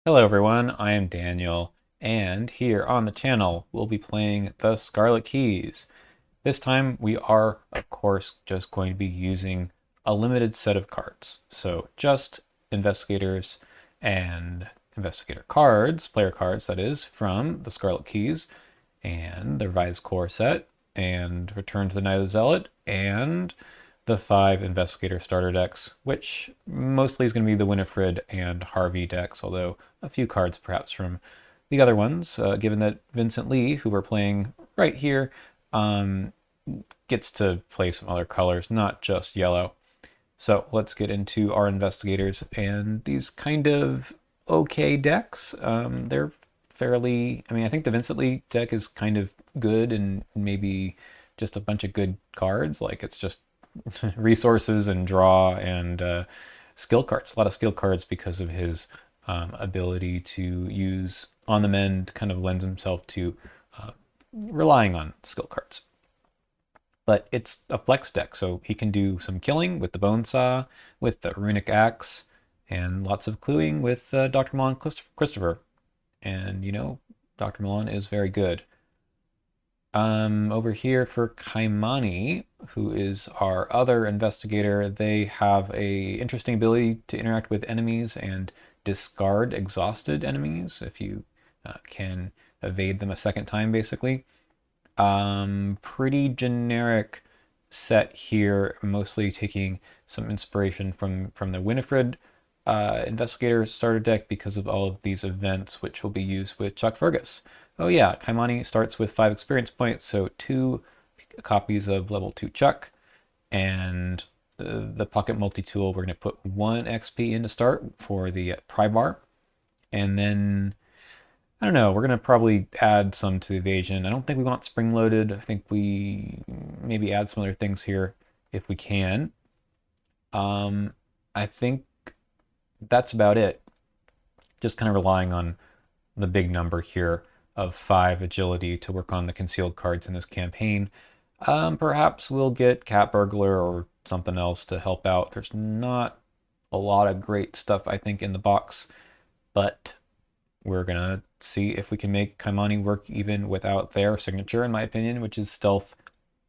Hello everyone, I am Daniel, and here on the channel we'll be playing the Scarlet Keys. This time we are, of course, just going to be using a limited set of cards. So just investigators and investigator cards, player cards that is, from the Scarlet Keys, and the revised core set, and Return to the Night of the Zealot, and the 5 investigator starter decks, which mostly is going to be the Winifred and Harvey decks, although a few cards perhaps from the other ones, given that Vincent Lee, who we're playing right here, um, gets to play some other colors, not just yellow. So let's get into our investigators and these kind of okay decks. They're fairly, I think the Vincent Lee deck is kind of good and maybe just a bunch of good cards. Like it's just resources and draw and skill cards. A lot of skill cards because of his ability to use on the mend, kind of lends himself to relying on skill cards. But it's a flex deck, so he can do some killing with the Bone Saw, with the Runic Axe, and lots of cluing with Dr. Milan Christopher. And, Dr. Milan is very good. Over here for Kymani, who is our other investigator, they have a interesting ability to interact with enemies and discard exhausted enemies if you can evade them a second time, basically. Pretty generic set here, mostly taking some inspiration from the Winifred Investigator starter deck because of all of these events, which will be used with Chuck Fergus. Oh yeah, Kymani starts with 5 experience points, so 2 copies of level 2 Chuck, and the Pocket Multi-Tool, we're going to put 1 XP in to start for the pry bar, and then I don't know. We're gonna probably add some to the evasion. I don't think we want spring loaded. I think we maybe add some other things here if we can. Um, I think that's about it. Just kind of relying on the big number here of 5 agility to work on the concealed cards in this campaign. Perhaps we'll get Cat Burglar or something else to help out. There's not a lot of great stuff, I think, in the box, but we're gonna see if we can make Kymani work even without their signature, in my opinion, which is stealth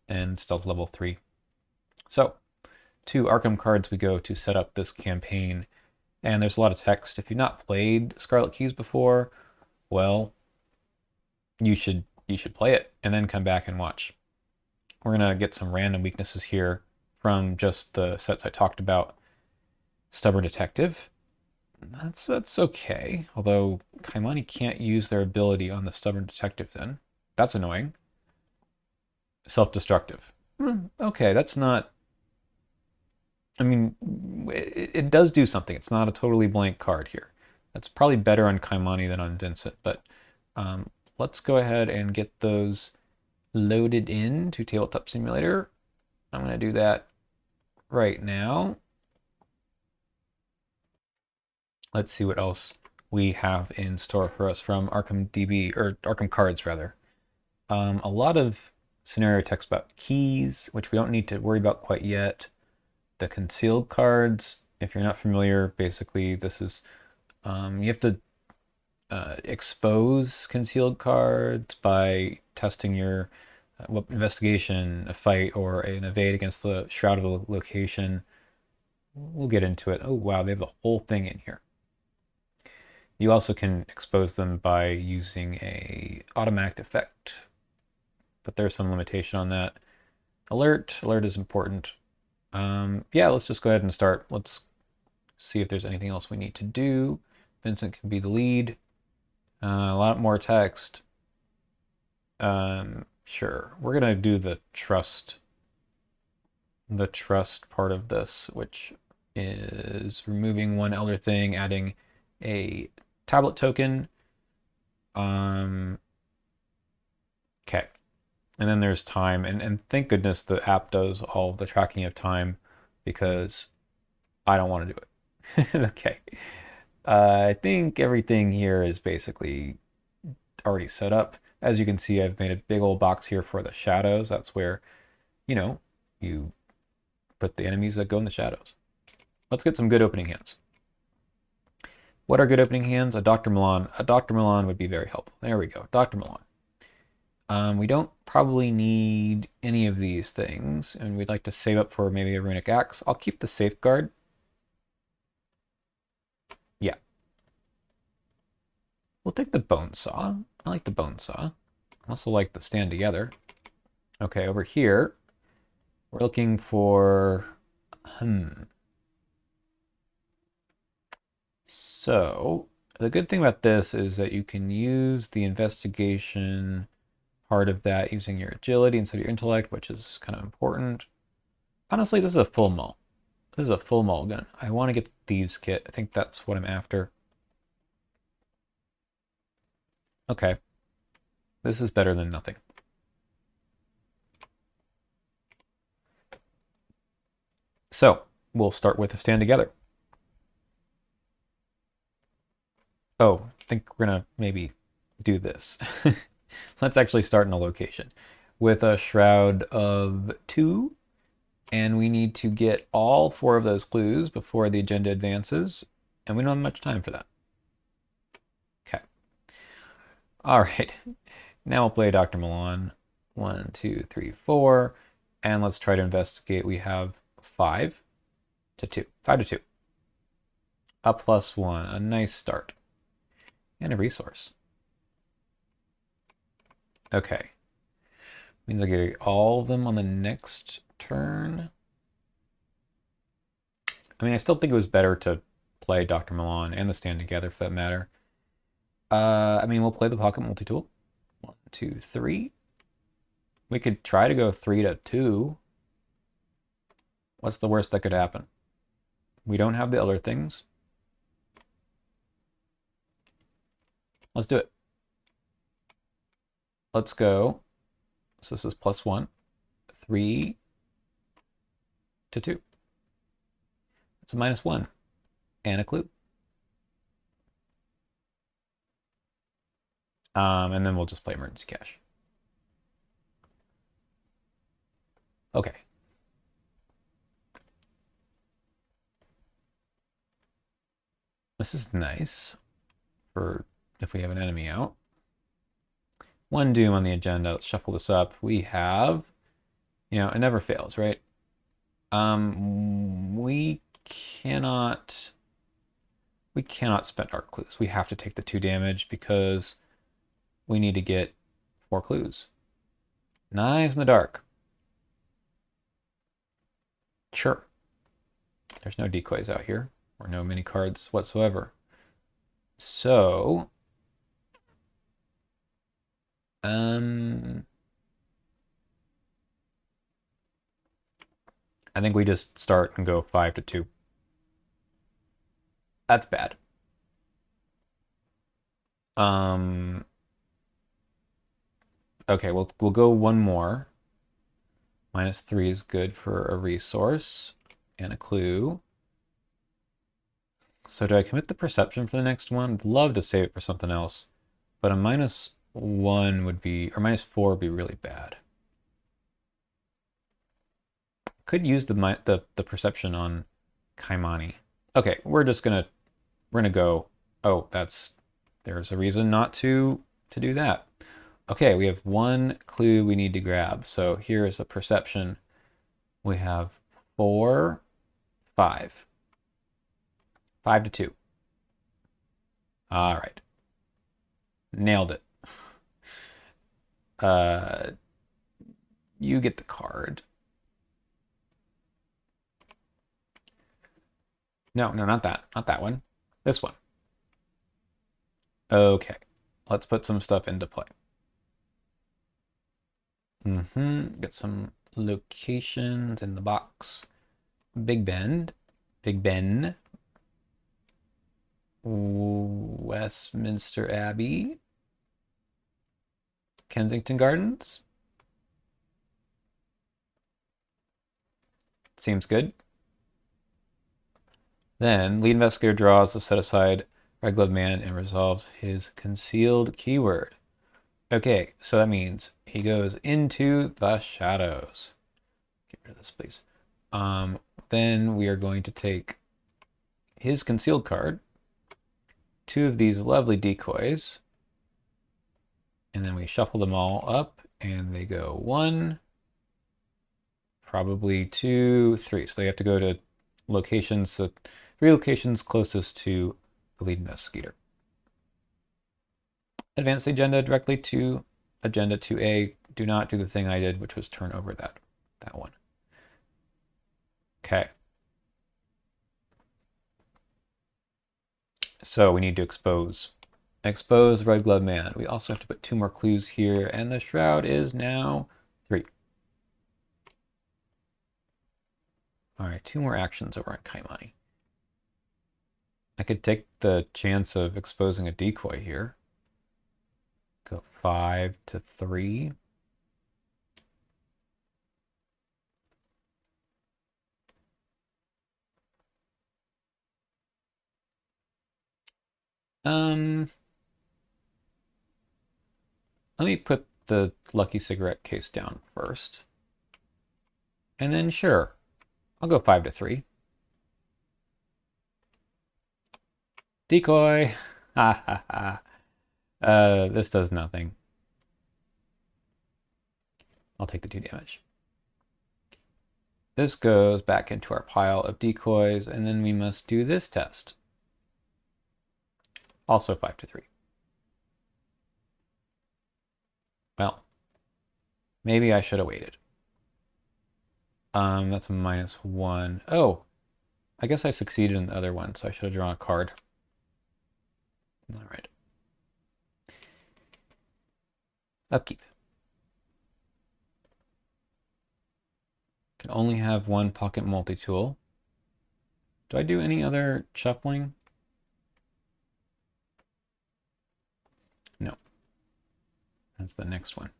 and stealth level 3. So, to Arkham cards we go to set up this campaign, and there's a lot of text. If you've not played Scarlet Keys before, well, you should play it and then come back and watch. We're gonna get some random weaknesses here from just the sets I talked about. Stubborn Detective, that's okay. Although Kymani can't use their ability on the Stubborn Detective then. That's annoying. Self-destructive. Okay, that's not... it does do something. It's not a totally blank card here. That's probably better on Kymani than on Vincent, but let's go ahead and get those loaded in to Tabletop Simulator. I'm going to do that right now. Let's see what else we have in store for us from Arkham DB, or Arkham Cards rather. A lot of scenario text about keys, which we don't need to worry about quite yet. The concealed cards, if you're not familiar, basically this is, you have to expose concealed cards by testing your investigation, a fight, or an evade against the Shroud of a location. We'll get into it. Oh wow, they have the whole thing in here. You also can expose them by using a automatic effect, but there's some limitation on that. Alert is important. Yeah, let's just go ahead and start. Let's see if there's anything else we need to do. Vincent can be the lead. A lot more text. Sure. We're gonna do the trust part of this, which is removing 1 elder thing, adding a tablet token. Okay. And then there's time, and thank goodness the app does all the tracking of time because I don't want to do it. Okay. I think everything here is basically already set up. As you can see, I've made a big old box here for the shadows. That's where, you put the enemies that go in the shadows. Let's get some good opening hands. What are good opening hands? A Dr. Milan. A Dr. Milan would be very helpful. There we go. Dr. Milan. We don't probably need any of these things, and we'd like to save up for maybe a runic axe. I'll keep the safeguard. Yeah. We'll take the bone saw. I like the bone saw. I also like the stand together. Okay, over here, we're looking for... So, the good thing about this is that you can use the investigation part of that using your agility instead of your intellect, which is kind of important. Honestly, this is a full mull. This is a full mulligan. I want to get the Thieves Kit. I think that's what I'm after. Okay. This is better than nothing. So, we'll start with a stand together. Oh, I think we're going to maybe do this. Let's actually start in a location with a shroud of 2. And we need to get all 4 of those clues before the agenda advances. And we don't have much time for that. Okay. All right. Now we'll play Dr. Milan. 1, 2, 3, 4. And let's try to investigate. We have 5 to 2. 5 to 2. A +1. A nice start. And a resource. Okay. Means I get all of them on the next turn. I mean, I still think it was better to play Dr. Milan and the stand together for that matter. I mean, we'll play the pocket multi-tool. 1, 2, 3. We could try to go 3 to 2. What's the worst that could happen? We don't have the other things. Let's do it. Let's go. So this is +1. 3 to 2. It's a -1 and a clue. And then we'll just play emergency cash. Okay. This is nice for if we have an enemy out. 1 doom on the agenda. Let's shuffle this up. We have, it never fails, right? We cannot spend our clues. We have to take the 2 damage because we need to get 4 clues. Knives in the dark. Sure. There's no decoys out here or no mini cards whatsoever. So, I think we just start and go 5 to 2. That's bad. Okay, we'll go 1 more. -3 is good for a resource and a clue. So do I commit the perception for the next one? I'd love to save it for something else, but a -1 would be, or -4 would be really bad. Could use the perception on Kymani. Okay, we're gonna go. Oh, there's a reason not to do that. Okay, we have 1 clue we need to grab. So here is a perception. We have 4, 5. 5 to 2. All right. Nailed it. You get the card. No, not that. Not that one. This one. Okay. Let's put some stuff into play. Get some locations in the box. Big Bend. Big Ben. Westminster Abbey. Kensington Gardens. Seems good. Then, lead investigator draws the set aside red glove man and resolves his concealed keyword. Okay, so that means he goes into the shadows. Get rid of this, please. Then we are going to take his concealed card two of these lovely decoys, and then we shuffle them all up, and they go 1, probably 2, 3. So they have to go to locations, 3 locations closest to the lead investigator. Advance the agenda directly to agenda 2A. Do not do the thing I did, which was turn over that one. Okay. So we need to expose the Red Glove Man. We also have to put 2 more clues here, and the shroud is now 3. All right, 2 more actions over on Kymani. I could take the chance of exposing a decoy here. Go 5 to 3. Let me put the lucky cigarette case down first. And then sure, I'll go 5 to 3. Decoy! Ha ha ha. This does nothing. I'll take the 2 damage. This goes back into our pile of decoys, and then we must do this test. Also 5 to 3. Well, maybe I should have waited. That's a -1. Oh, I guess I succeeded in the other one, so I should have drawn a card. All right. Upkeep. Can only have 1 pocket multi-tool. Do I do any other shuffling? No. That's the next one.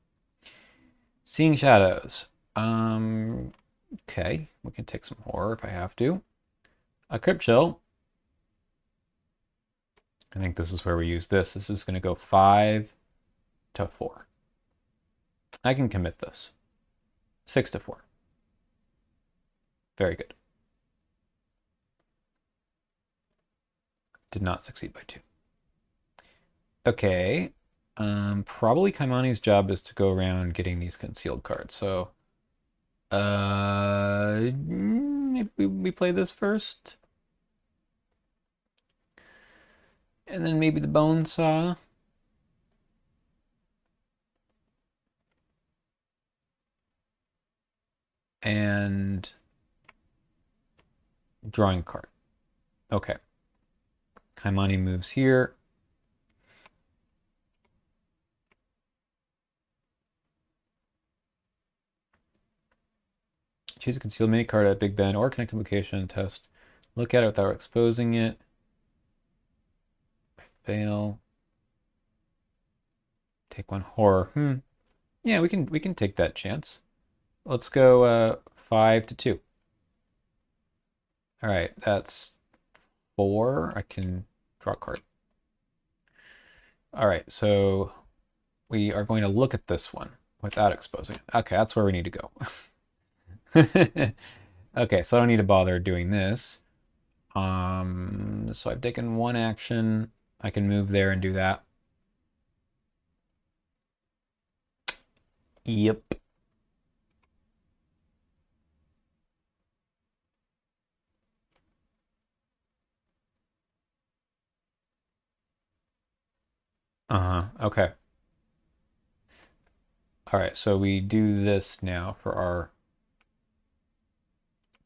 Seeing Shadows. Okay, we can take some horror if I have to. A Crypt Chill. I think this is where we use this. This is going to go 5 to 4. I can commit this. 6 to 4. Very good. Did not succeed by 2. Okay. Probably Kymani's job is to go around getting these concealed cards. So, maybe we play this first. And then maybe the Bone Saw. And drawing a card. Okay. Kymani moves here. Choose a concealed mini card at Big Ben or connected location. Test. Look at it without exposing it. Fail. Take 1 horror. Yeah, we can take that chance. Let's go 5 to 2. All right, that's 4. I can draw a card. All right, so we are going to look at this one without exposing it. Okay, that's where we need to go. Okay, so I don't need to bother doing this. So I've taken 1 action. I can move there and do that. Yep. Okay. All right, so we do this now for our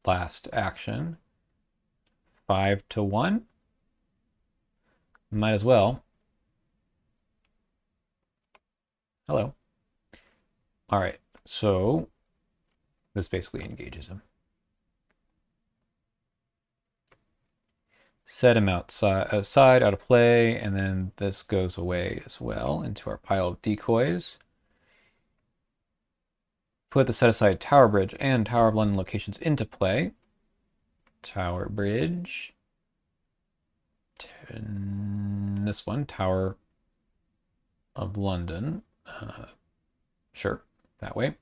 last action. 5 to 1. Might as well. Hello. All right, so this basically engages him. Set him outside, out of play, and then this goes away as well into our pile of decoys. Put the set aside Tower Bridge and Tower of London locations into play. Tower Bridge. This one, Tower of London. Sure, that way.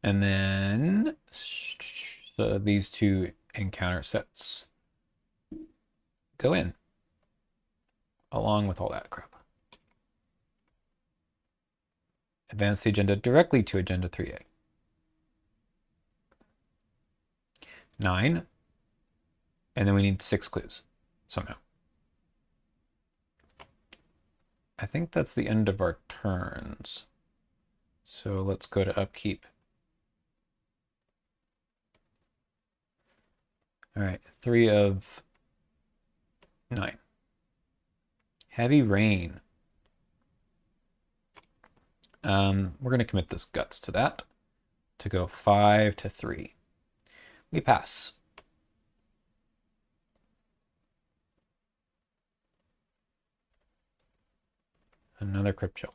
And then these 2 encounter sets go in. along with all that crap. Advance the agenda directly to Agenda 3A. 9. And then we need 6 clues somehow. I think that's the end of our turns. So let's go to upkeep. All right, 3 of 9. Heavy rain. We're going to commit this guts to that to go 5 to 3. We pass. Another crypto.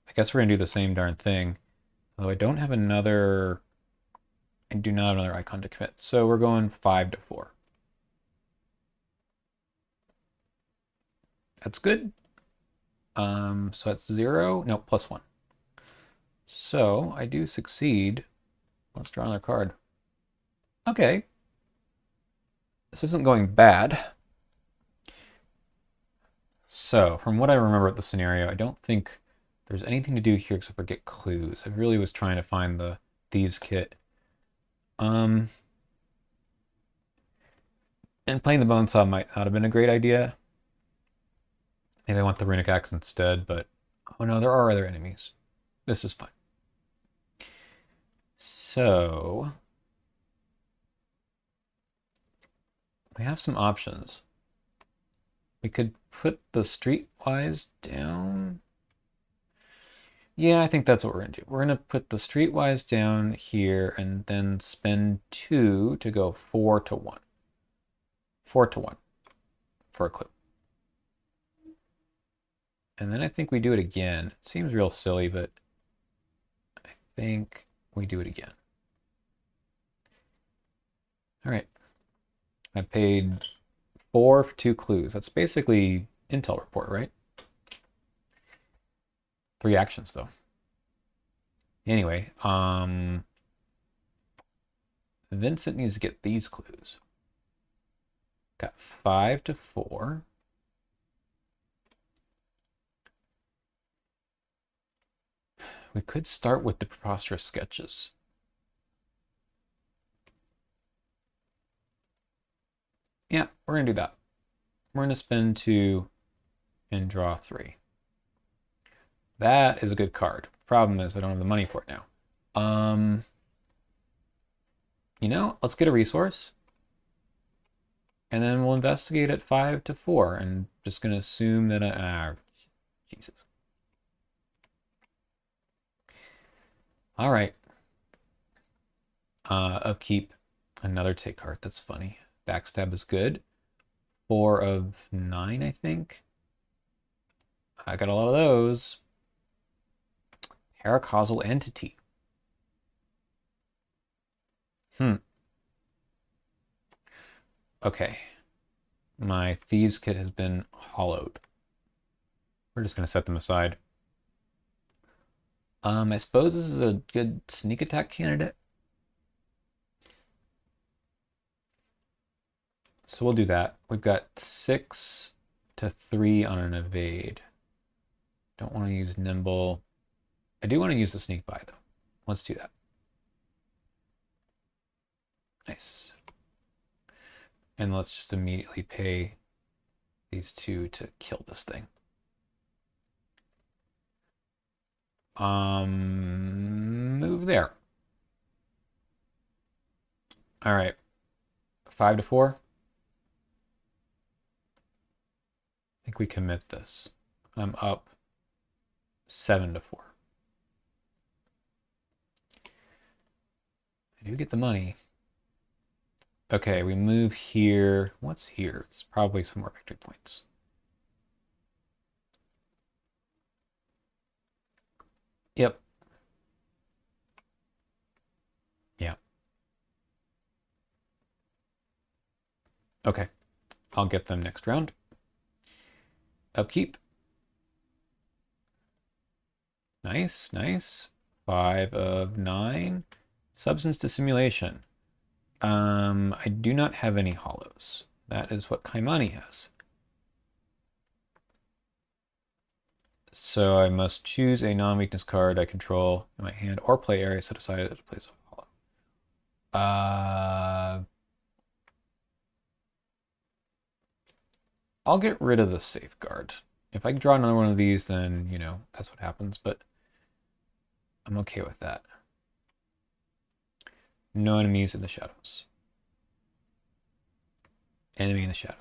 I guess we're going to do the same darn thing. Although I don't have another... I do not have another icon to commit. So we're going 5 to 4. That's good. So that's 0. No, plus 1. So I do succeed. Let's draw another card. Okay. This isn't going bad. So, from what I remember of the scenario, I don't think there's anything to do here except for get clues. I really was trying to find the Thieves' Kit. And playing the Bone Saw might not have been a great idea. Maybe I want the Runic Axe instead, but... Oh no, there are other enemies. This is fine. So... we have some options. We could put the Streetwise down. Yeah, I think that's what we're going to do. We're going to put the Streetwise down here and then spend 2 to go 4 to 1. 4 to 1 for a clue. And then I think we do it again. It seems real silly, but I think we do it again. All right. I paid 4 for 2 clues. That's basically intel report, right? 3 actions, though. Anyway, Vincent needs to get these clues. Got 5 to 4. We could start with the preposterous sketches. Yeah, we're going to do that. We're going to spend 2 and draw 3. That is a good card. Problem is I don't have the money for it now. You know, let's get a resource. And then we'll investigate at 5 to 4. And just going to assume that Jesus. All right. Upkeep. Another take card. That's funny. Backstab is good. 4 of 9, I think. I got a lot of those. Paracausal entity. Okay. My Thieves' Kit has been hollowed. We're just going to set them aside. I suppose this is a good sneak attack candidate. So we'll do that. We've got 6 to 3 on an evade. Don't want to use nimble. I do want to use the sneak by though. Let's do that. Nice. And let's just immediately pay these 2 to kill this thing. Move there. All right. 5 to 4. I think we commit this. I'm up 7 to 4. I do get the money. Okay, we move here. What's here? It's probably some more victory points. Yep. Yeah. Okay. I'll get them next round. Upkeep. Nice, nice. 5 of 9. Substance dissimulation. I do not have any hollows. That is what Kymani has. So I must choose a non-weakness card I control in my hand or play area set aside as a place of hollow. I'll get rid of the safeguard. If I draw another one of these, then, you know, that's what happens, but I'm okay with that. No enemies in the shadows. Enemy in the shadow.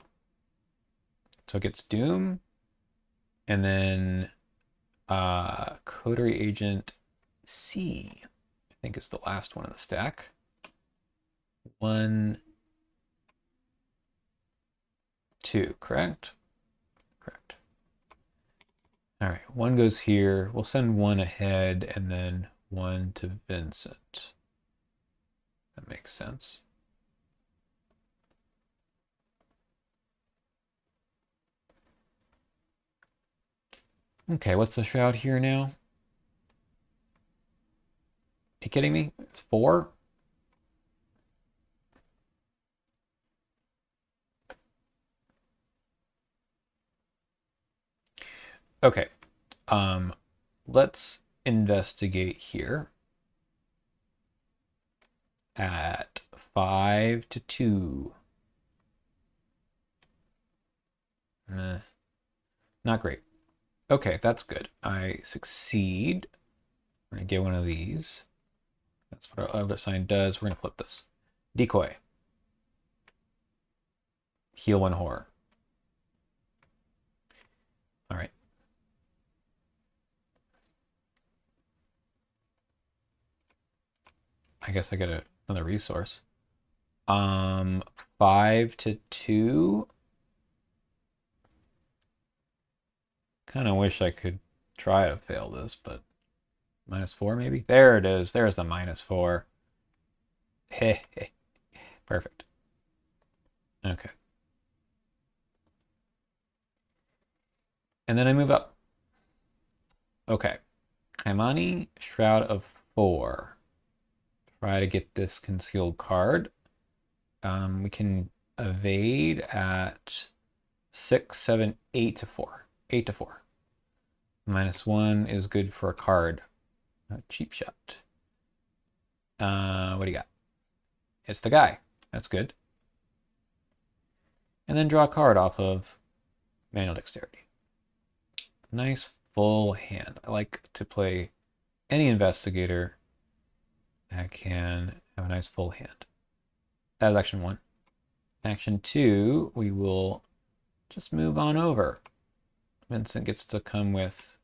So it gets Doom, and then Coterie Agent C, I think is the last one in the stack. 1, 2, correct? Correct. All right, 1 goes here. We'll send 1 ahead and then 1 to Vincent. That makes sense. Okay, what's the shroud here now? Are you kidding me? It's 4? Okay. Let's investigate here at 5 to 2. Not great. Okay, that's good. I succeed. We're going to get one of these. That's what our other sign does. We're going to flip this. Decoy. Heal 1 horror. All right. I guess I get another resource. 5 to 2. Kind of wish I could try to fail this, but -4 maybe? There it is. There's the -4. Hey, perfect. Okay. And then I move up. Okay. Kymani, Shroud of 4. Try to get this concealed card. We can evade at 6, 7, 8 to 4. 8 to 4. -1 is good for a card. Cheap shot. What do you got? It's the guy. That's good. And then draw a card off of Manual Dexterity. Nice full hand. I like to play any investigator that can have a nice full hand. That was action 1. Action 2, we will just move on over. Vincent gets to come with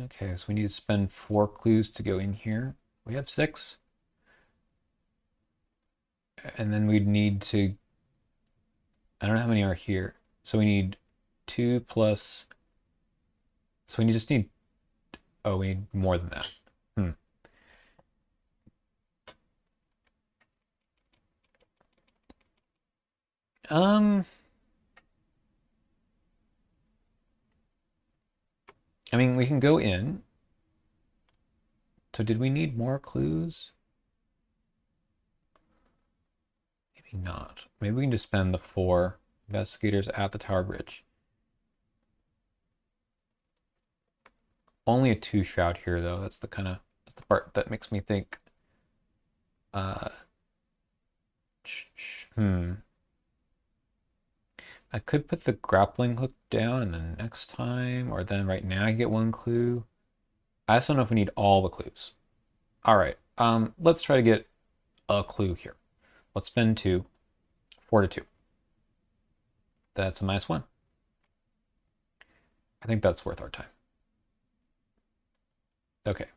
okay, so we need to spend 4 clues to go in here. We have 6. And then we'd need to, I don't know how many are here. So we need 2 plus, so we just need, oh, we need more than that. I mean, we can go in. So did we need more clues? Maybe not. Maybe we can just spend the 4 investigators at the Tower Bridge. Only a 2 shroud here, though. That's the part that makes me think. I could put the grappling hook down and then next time, or then right now I get 1 clue. I just don't know if we need all the clues. All right, let's try to get a clue here. Let's spend 2, 4 to 2. That's a -1. I think that's worth our time. Okay.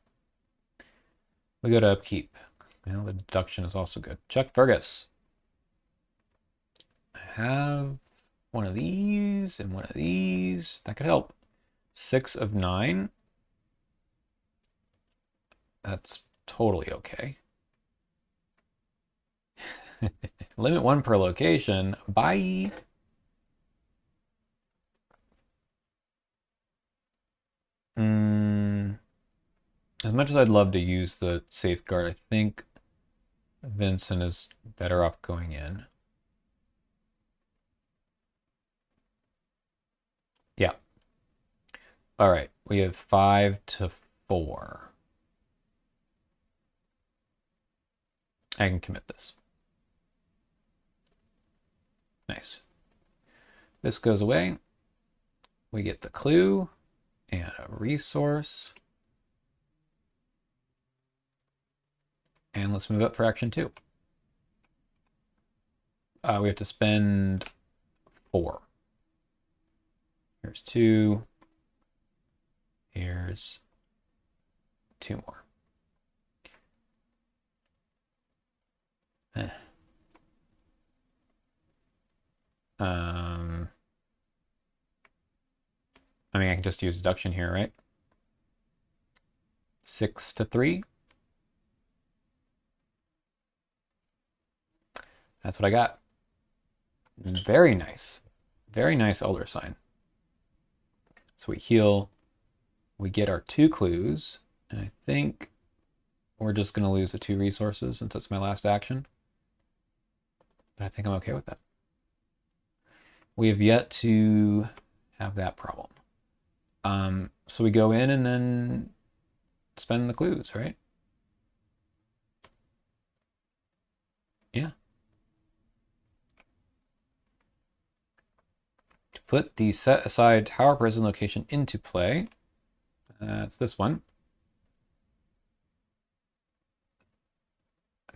We go to upkeep. You know, the deduction is also good. Chuck Fergus. I have one of these and one of these. That could help. 6 of 9. That's totally okay. Limit 1 per location. Bye. As much as I'd love to use the safeguard, I think Vincent is better off going in. All right, we have 5 to 4. I can commit this. Nice. This goes away. We get the clue and a resource. And let's move up for action 2. We have to spend 4. Here's 2. Here's 2 more. I mean, I can just use deduction here, right? 6 to 3. That's what I got. Very nice. Very nice elder sign. So we heal. We get our 2 clues. And I think we're just going to lose the 2 resources since it's my last action. But I think I'm okay with that. We have yet to have that problem. So we go in and then spend the clues, right? Yeah. To put the set aside tower prison location into play, it's this one.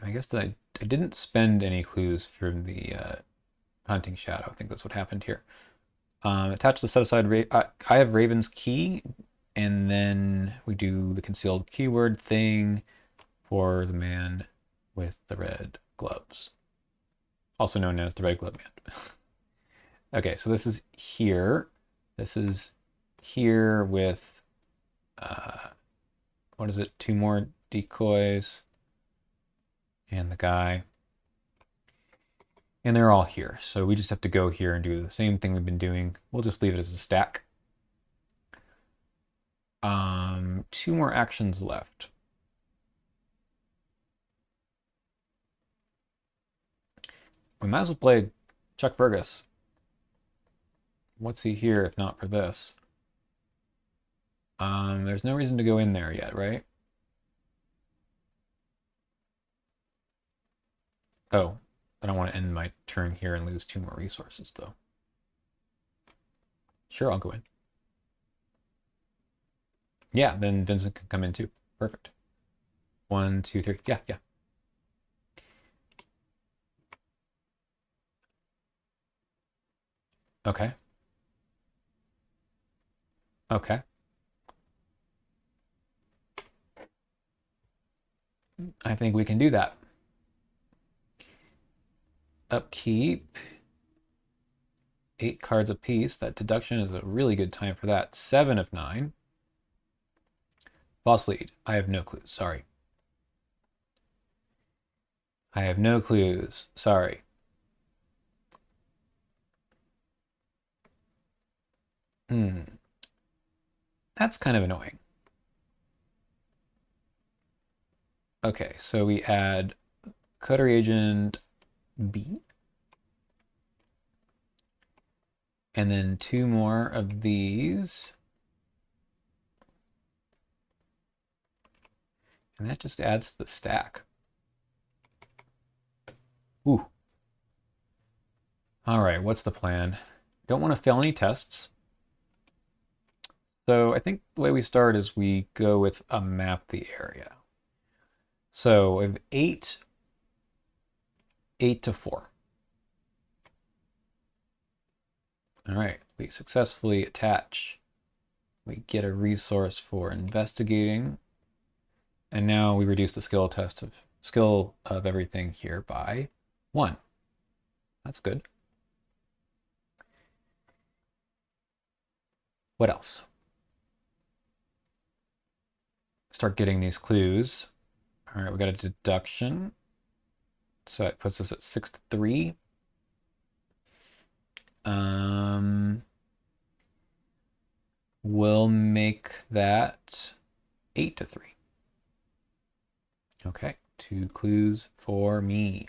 I guess that I didn't spend any clues from the hunting shadow. I think that's what happened here. Attach the set aside. I have Raven's key, and then we do the concealed keyword thing for the man with the red gloves, also known as the red glove man. Okay, so this is here. This is here with what is it? 2 more decoys and the guy. And they're all here. So we just have to go here and do the same thing we've been doing. We'll just leave it as a stack. 2 more actions left. We might as well play Chuck Burgess. What's he here if not for this? There's no reason to go in there yet, right? Oh, I don't want to end my turn here and lose 2 more resources, though. Sure, I'll go in. Yeah, then Vincent can come in too. Perfect. 1, 2, 3. Yeah, yeah. Okay. Okay. I think we can do that. Upkeep. 8 cards apiece. That deduction is a really good time for that. 7 of 9. Boss lead. I have no clues. Sorry. I have no clues. Sorry. That's kind of annoying. Okay, so we add Coterie Agent B. And then 2 more of these. And that just adds to the stack. Ooh. All right, what's the plan? Don't want to fail any tests. So I think the way we start is we go with a map the area. So we have 8 to 4. All right, we successfully attach. We get a resource for investigating. And now we reduce the skill of everything here by 1. That's good. What else? Start getting these clues. All right, we got a deduction. So it puts us at 6 to 3. We'll make that 8 to 3. Okay, 2 clues for me.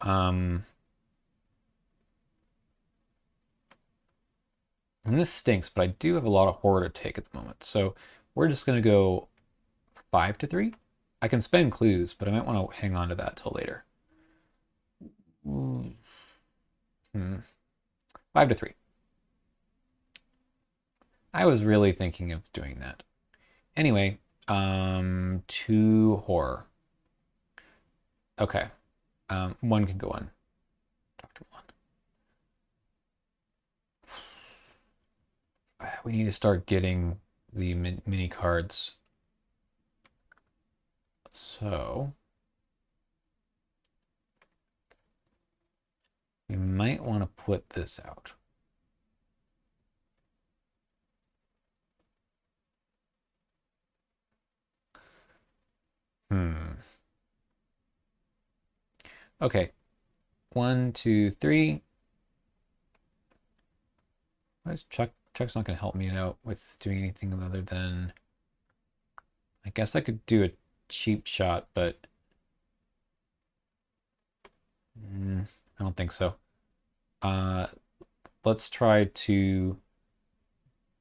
And this stinks, but I do have a lot of horror to take at the moment. So we're just going to go 5 to 3. I can spend clues, but I might want to hang on to that till later. Hmm. 5 to 3. I was really thinking of doing that. Anyway, 2 horror. Okay. 1 can go on. Doctor 1. We need to start getting the mini cards. So we might want to put this out. Okay. 1, 2, 3. Chuck's not going to help me out with doing anything other than. I guess I could do a cheap shot, but I don't think so. Let's try to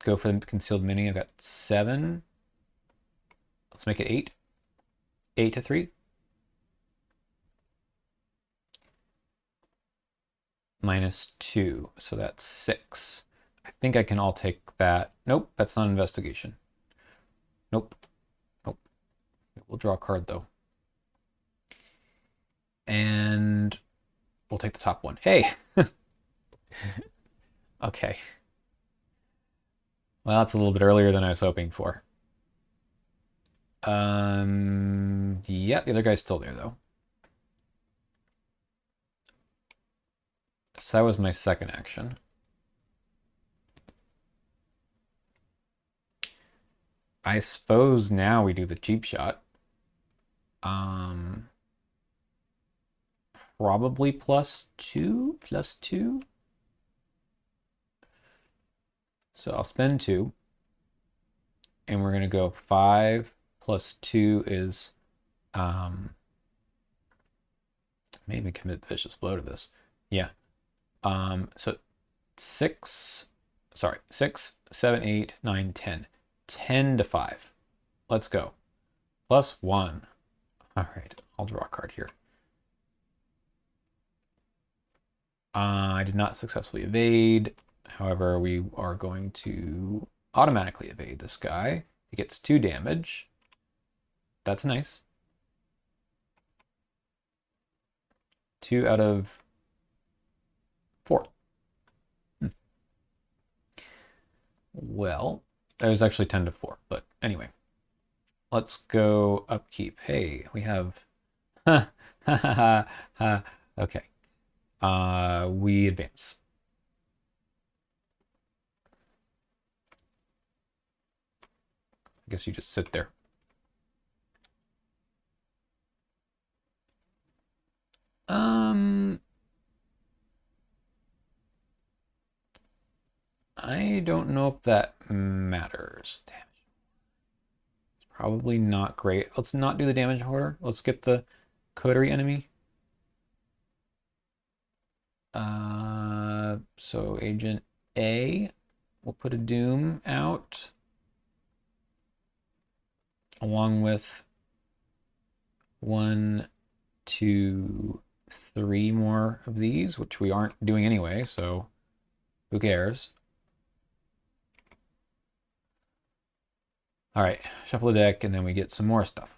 go for the concealed mini. I've got 7. Let's make it 8. 8 to 3. -2, so that's 6. I think I can all take that. Nope, that's not investigation. Nope. Nope. We'll draw a card though. And we'll take the top one. Hey! Okay. Well, that's a little bit earlier than I was hoping for. Yeah, the other guy's still there though. So that was my second action. I suppose now we do the cheap shot. Probably +2, +2. So I'll spend 2. And we're gonna go 5 + 2 is maybe commit vicious blow to this. Yeah. So 6, sorry, 6, 7, 8, 9, 10. 10 to 5. Let's go. +1. All right, I'll draw a card here. I did not successfully evade. However, we are going to automatically evade this guy. He gets 2 damage. That's nice. 2 out of 4. Well, it was actually 10 to 4, but anyway. Let's go upkeep. Hey, we have. Okay. We advance. I guess you just sit there. I don't know if that matters. Damage. It's probably not great. Let's not do the damage order. Let's get the coterie enemy. So Agent A, we'll put a Doom out along with 1, 2, 3 more of these, which we aren't doing anyway, so who cares? All right, shuffle the deck, and then we get some more stuff.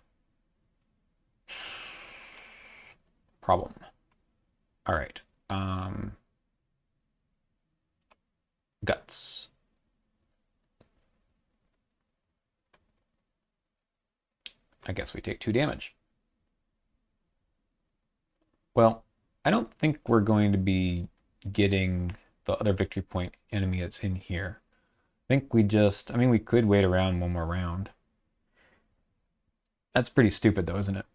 Problem. All right. Guts. I guess we take 2 damage. Well, I don't think we're going to be getting the other victory point enemy that's in here. I think we just, I mean, we could wait around one more round. That's pretty stupid though, isn't it?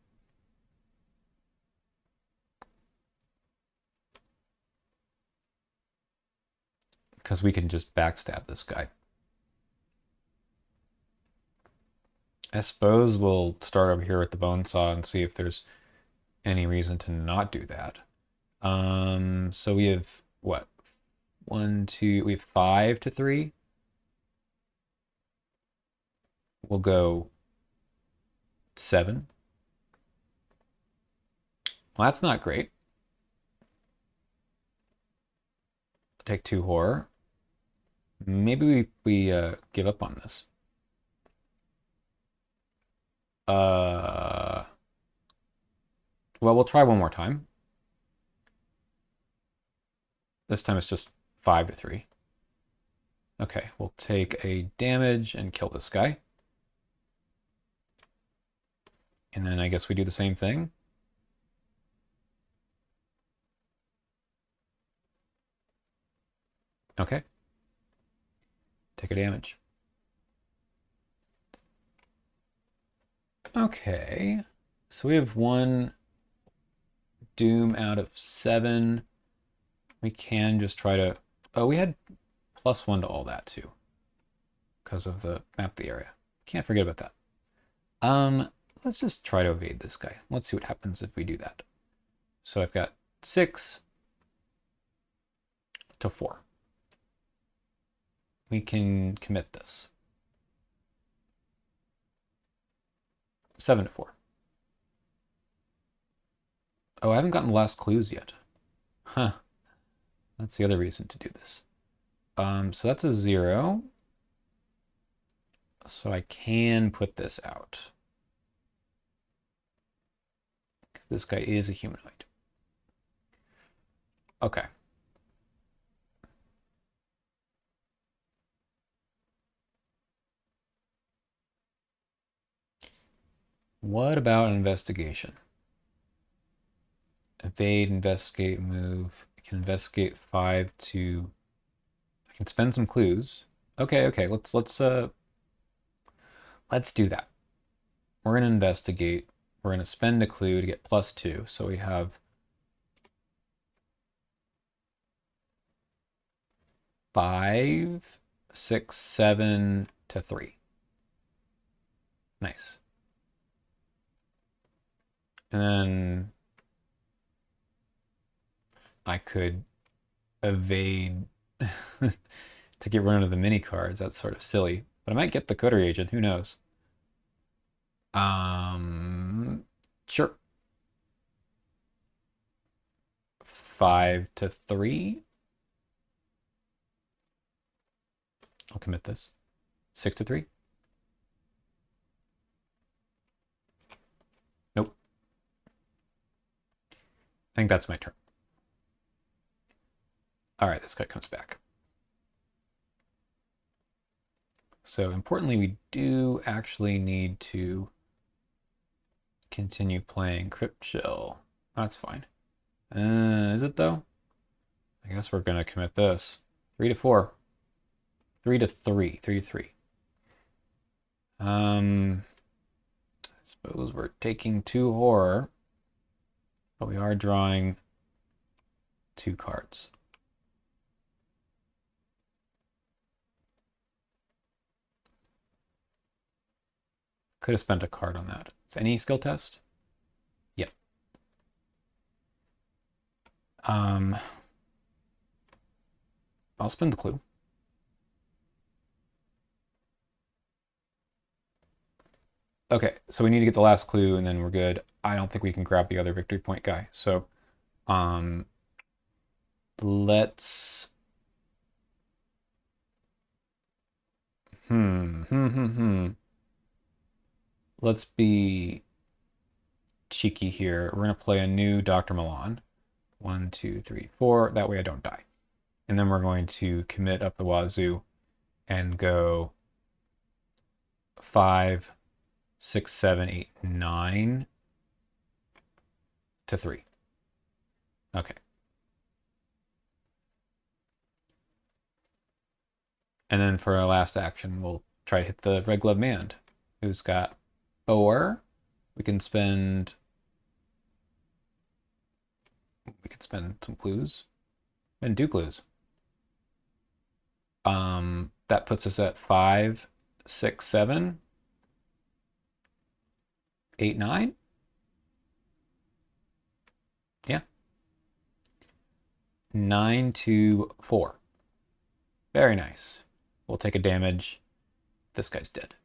Because we can just backstab this guy. I suppose we'll start over here with the bone saw and see if there's any reason to not do that. So we have what? One, two, we have 5 to 3. We'll go 7. Well, that's not great. Take 2 horror. Maybe we give up on this. Well, we'll try one more time. This time it's just 5 to 3. Okay, we'll take a damage and kill this guy. And then I guess we do the same thing. Okay. Take a damage. Okay. So we have 1 doom out of 7. We can just try to... Oh, we had +1 to all that too, because of the map the area. Can't forget about that. Let's just try to evade this guy. Let's see what happens if we do that. So I've got 6 to 4. We can commit this. 7 to 4. Oh, I haven't gotten the last clues yet. Huh. That's the other reason to do this. So that's a 0. So I can put this out. This guy is a humanoid. Okay. What about an investigation? Evade, investigate, move. I can investigate 5 to... I can spend some clues. Okay, let's do that. We're gonna investigate. We're gonna spend a clue to get +2. So we have 5, 6, 7 to 3. Nice. And then I could evade to get rid of the mini cards. That's sort of silly, but I might get the coterie agent. Who knows? Sure. 5 to 3. I'll commit this. 6 to 3. Nope. I think that's my turn. All right, this guy comes back. So importantly, we do actually need to continue playing Crypt Chill. That's fine. Is it though? I guess we're gonna commit this. 3 to 4. 3 to 3. 3 to 3. I suppose we're taking 2 horror, but we are drawing 2 cards. Could have spent a card on that. Is any skill test? Yep. I'll spend the clue. Okay, so we need to get the last clue and then we're good. I don't think we can grab the other victory point guy. So let's let's be cheeky here. We're gonna play a new Dr. Milan. 1, 2, 3, 4. That way I don't die. And then we're going to commit up the wazoo and go 5, 6, 7, 8, 9 to 3. Okay. And then for our last action, we'll try to hit the Red Glove Man, who's got 4. We can spend some clues. And 2 clues. That puts us at 5, 6, 7, 8, 9. Yeah. 9-4. Very nice. We'll take a damage. This guy's dead.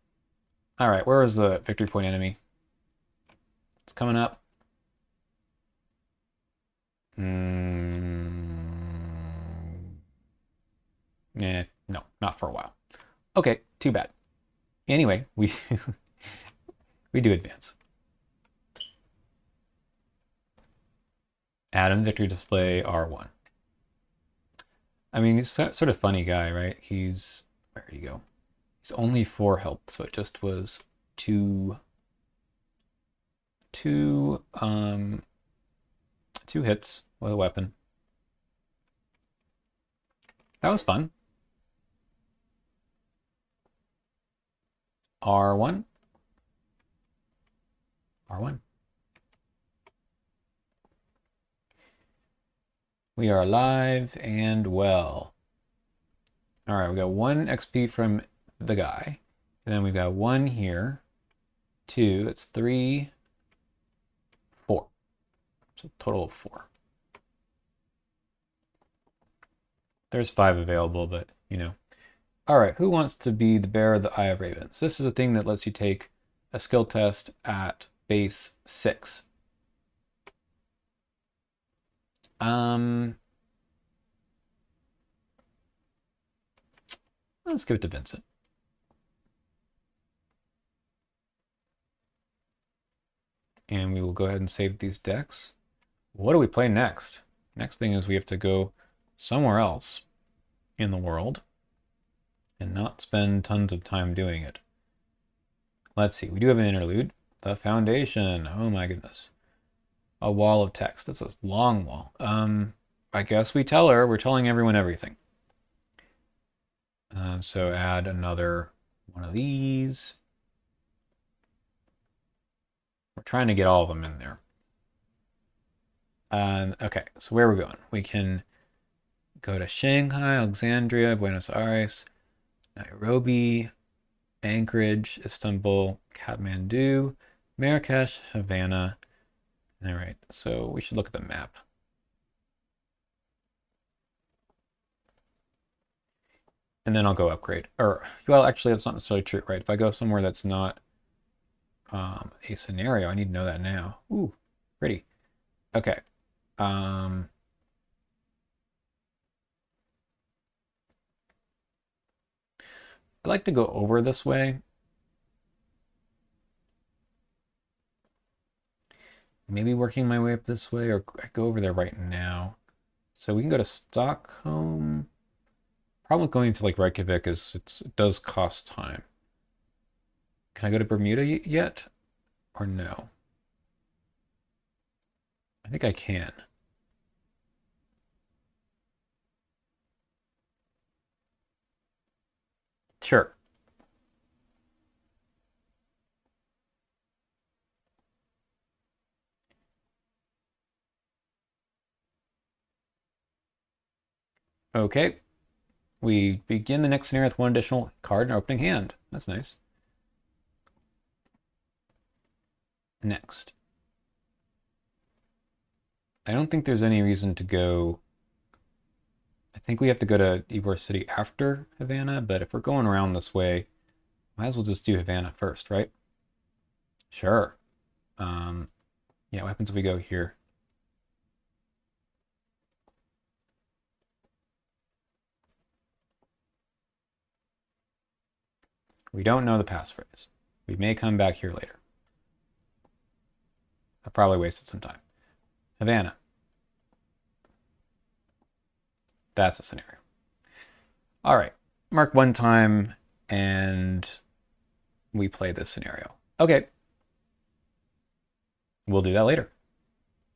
All right, where is the victory point enemy? It's coming up. No, not for a while. Okay, too bad. Anyway, we we do advance. Add victory display R1. I mean, he's sort of funny guy, right? Where did he go? He's only 4 health, so it just was two hits with a weapon. That was fun. R1. R1. We are alive and well. All right, we got 1 XP from the guy. And then we've got 1 here. 2, that's 3, 4. So a total of 4. There's 5 available, but you know. All right, who wants to be the bearer of the Eye of Ravens? This is a thing that lets you take a skill test at base 6. Let's give it to Vincent. And we will go ahead and save these decks. What do we play next? Next thing is we have to go somewhere else in the world and not spend tons of time doing it. Let's see, we do have an interlude. The Foundation, oh my goodness. A wall of text, that's a long wall. I guess we're telling everyone everything. So add another one of these. We're trying to get all of them in there. Okay, so where are we going? We can go to Shanghai, Alexandria, Buenos Aires, Nairobi, Anchorage, Istanbul, Kathmandu, Marrakesh, Havana. All right, so we should look at the map. And then I'll go upgrade. Or, well, actually, that's not necessarily true, right? If I go somewhere that's not a scenario, I need to know that now. Ooh, pretty. Okay. I'd like to go over this way. Maybe working my way up this way, or I go over there right now. So we can go to Stockholm. Problem with going to like Reykjavik is it does cost time. Can I go to Bermuda yet? Or no? I think I can. Sure. Okay. We begin the next scenario with 1 additional card in our opening hand. That's nice. Next. I don't think there's any reason to go. I think we have to go to Ybor City after Havana, but if we're going around this way, might as well just do Havana first, right? Sure. Yeah, what happens if we go here? We don't know the passphrase. We may come back here later. I probably wasted some time. Havana. That's a scenario. All right. Mark 1 time, and we play this scenario. Okay. We'll do that later.